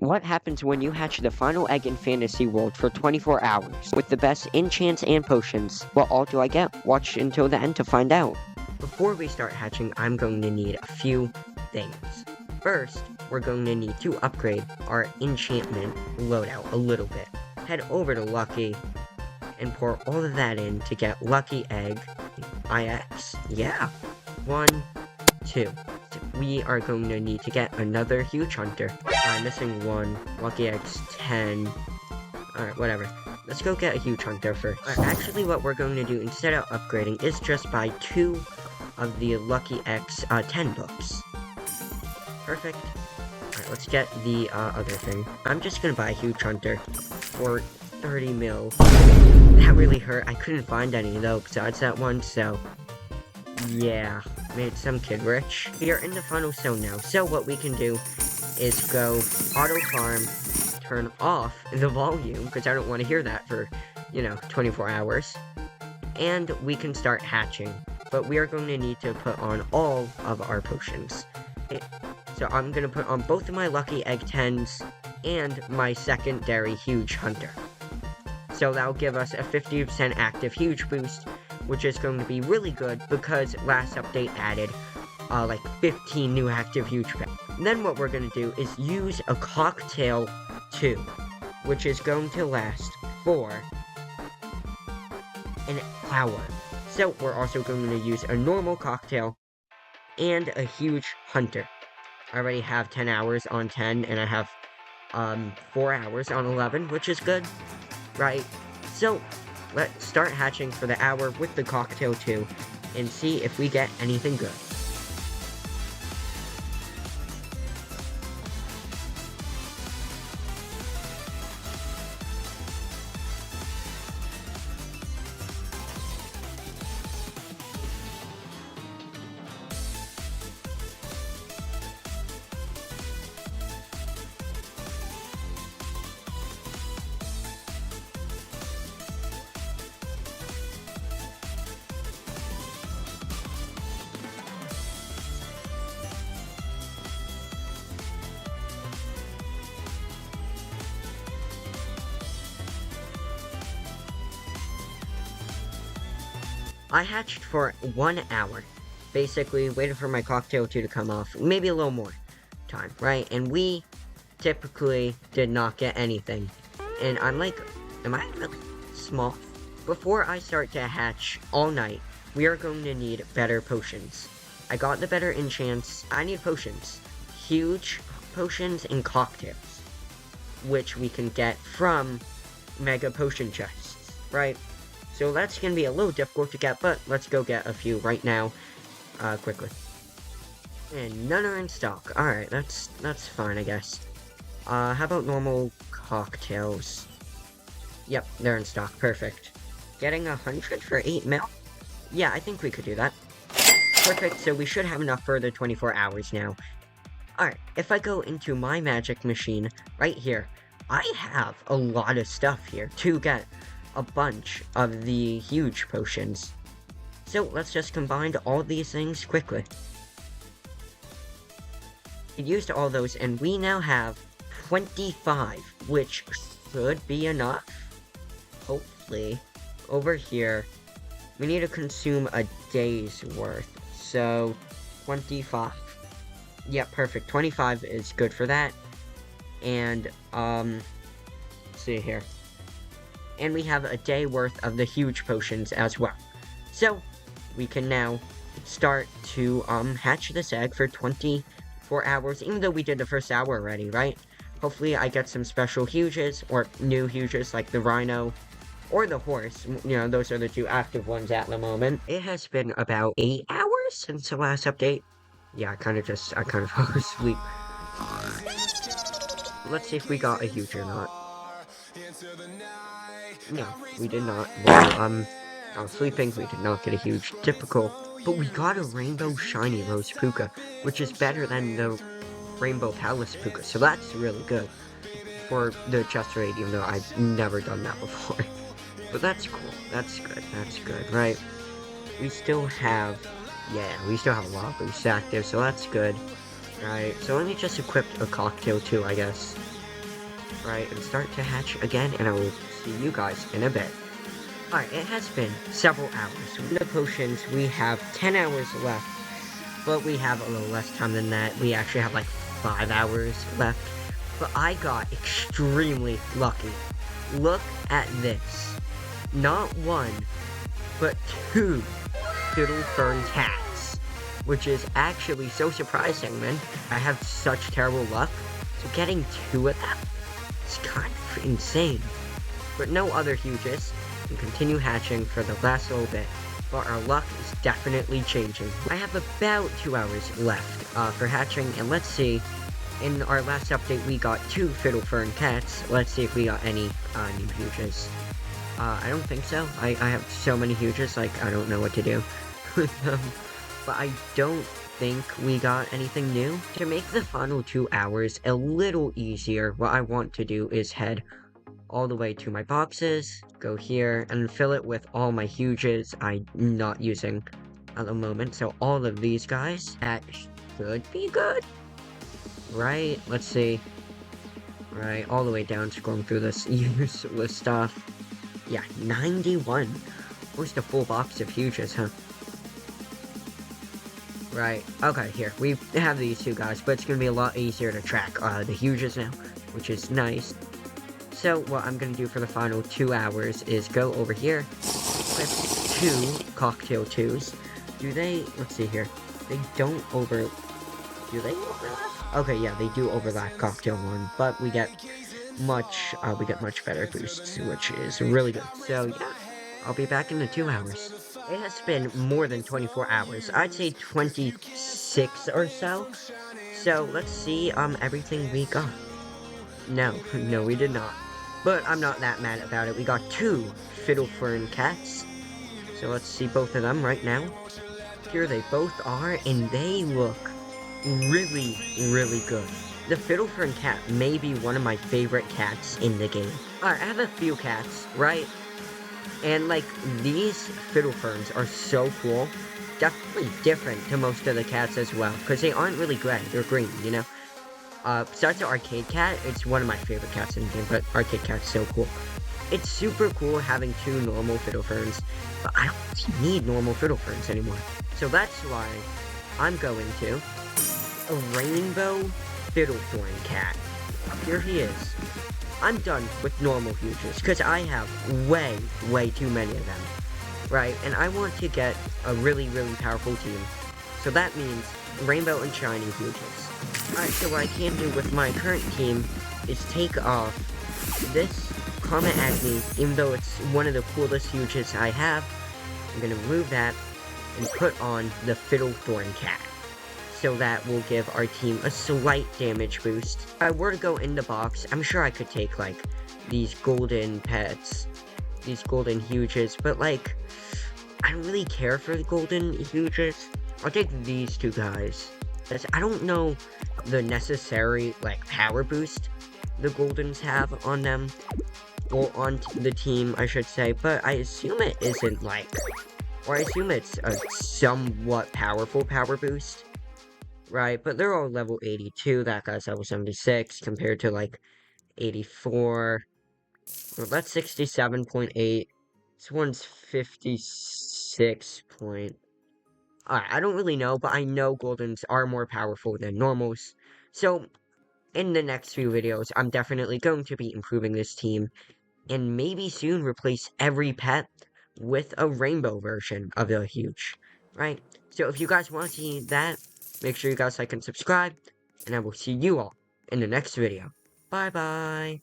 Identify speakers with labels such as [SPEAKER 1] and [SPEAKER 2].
[SPEAKER 1] What happens when you hatch the final egg in Fantasy World for 24 hours with the best enchants and potions? What all do I get? Watch until the end to find out. Before we start hatching, I'm going to need a few things. First, we're going to need to upgrade our enchantment loadout a little bit. Head over to Lucky and pour all of that in to get Lucky Egg IX. Yeah. 1, 2. We are going to need to get another huge hunter. I'm missing 1. Lucky Eggs 10. Alright, whatever. Let's go get a huge hunter first. Actually, what we're going to do instead of upgrading is just buy 2 of the Lucky X 10 books. Perfect. Alright, let's get the other thing. I'm just gonna buy a huge hunter for 30 mil. That really hurt. I couldn't find any though besides that one, so yeah, made some kid rich. We are in the final zone now, so what we can do is go auto farm, turn off the volume, because I don't want to hear that for, 24 hours. And we can start hatching, but we are going to need to put on all of our potions. So I'm going to put on both of my Lucky Egg 10s and my secondary Huge Hunter. So that'll give us a 50% active Huge boost, which is going to be really good because last update added, 15 new active Huge packs. Then what we're going to do is use a Cocktail 2, which is going to last for an hour. So we're also going to use a normal Cocktail and a Huge Hunter. I already have 10 hours on 10, and I have 4 hours on 11, which is good, right? So let's start hatching for the hour with the Cocktail 2 and see if we get anything good. I hatched for 1 hour, basically waited for my Cocktail 2 to come off, maybe a little more time, right? And we typically did not get anything. And I'm like, am I really small? Before I start to hatch all night, we are going to need better potions. I got the better enchants. I need potions. Huge potions and cocktails, which we can get from mega potion chests, right? So that's going to be a little difficult to get, but let's go get a few right now, quickly. And none are in stock. Alright, that's fine, I guess. How about normal cocktails? Yep, they're in stock. Perfect. Getting 100 for 8 mil? Yeah, I think we could do that. Perfect, so we should have enough for the 24 hours now. Alright, if I go into my magic machine, right here, I have a lot of stuff here to get a bunch of the huge potions. So let's just combine all these things quickly. We used all those and we now have 25, which should be enough. Hopefully. Over here, we need to consume a day's worth. So, 25. Yeah, perfect. 25 is good for that. And, let's see here. And we have a day worth of the huge potions as well. So, we can now start to, hatch this egg for 24 hours, even though we did the first hour already, right? Hopefully I get some special huges, or new huges, like the rhino, or the horse. Those are the 2 active ones at the moment. It has been about 8 hours since the last update. Yeah, I kind of fell asleep. Let's see if we got a huge or not. No, we did not. Well, I was sleeping, we did not get a huge. Typical. But we got a rainbow shiny rose puka, which is better than the rainbow palace puka, so that's really good for the chest raid, even though I've never done that before. But that's cool. That's good, right? We still have a lot of boosts active, so that's good. Right, so let me just equip a cocktail too, I guess. right, and start to hatch again, and I will see you guys in a bit. Alright, it has been several hours. With the potions, we have 10 hours left, but we have a little less time than that. We actually have like 5 hours left. But I got extremely lucky. Look at this. Not one, but two Fiddle Fern cats. Which is actually so surprising, man. I have such terrible luck. So getting two of them is kind of insane. But no other huges, and continue hatching for the last little bit. But our luck is definitely changing. I have about 2 hours left for hatching, and let's see. In our last update, we got 2 Fiddle Fern cats. Let's see if we got any new huges. I don't think so. I have so many huges, like, I don't know what to do with them. But I don't think we got anything new. To make the final 2 hours a little easier, what I want to do is head all the way to my boxes, go here, and fill it with all my huges I'm not using at the moment. So all of these guys, that should be good. Right, let's see. Right, all the way down, scrolling through this useless stuff. Yeah, 91. Almost a full box of huges, huh? Right, okay, here. We have these two guys, but it's gonna be a lot easier to track the huges now, which is nice. So, what I'm gonna do for the final 2 hours is go over here, with 2 cocktail 2s. Do they, let's see here, they don't do they overlap? Okay, yeah, they do overlap cocktail 1, but we get much better boosts, which is really good. So, yeah, I'll be back in the 2 hours. It has been more than 24 hours, I'd say 26 or so. So, let's see, everything we got. No, no, we did not. But I'm not that mad about it. We got 2 Fiddle Fern cats. So let's see both of them right now. Here they both are, and they look really, really good. The Fiddle Fern cat may be one of my favorite cats in the game. Alright, I have a few cats, right? And like, these Fiddle Ferns are so cool. Definitely different to most of the cats as well, because they aren't really gray, they're green, you know? Besides the Arcade Cat, it's one of my favorite cats in the game, but Arcade Cat's so cool. It's super cool having 2 normal Fiddle Ferns, but I don't really need normal Fiddle Ferns anymore. So that's why I'm going to a Rainbow Fiddle Thorn Cat. Here he is. I'm done with normal huges, because I have way, way too many of them. Right, and I want to get a really, really powerful team. So that means Rainbow and Shiny huges. Alright, so what I can do with my current team is take off this Comet Agni, even though it's one of the coolest huges I have. I'm gonna remove that and put on the Fiddle Thorn Cat. So that will give our team a slight damage boost. If I were to go in the box, I'm sure I could take, like, these golden pets, these golden huges, but, like, I don't really care for the golden huges. I'll take these 2 guys. I don't know the necessary, like, power boost the Goldens have on them, or on the team, I should say, but I assume it isn't, like, or I assume it's a somewhat powerful power boost, right? But they're all level 82, that guy's level 76, compared to, like, 84, well, that's 67.8, this one's 56 point. I don't really know, but I know Goldens are more powerful than normals. So, in the next few videos, I'm definitely going to be improving this team, and maybe soon replace every pet with a rainbow version of the huge, right? So if you guys want to see that, make sure you guys like and subscribe, and I will see you all in the next video. Bye bye!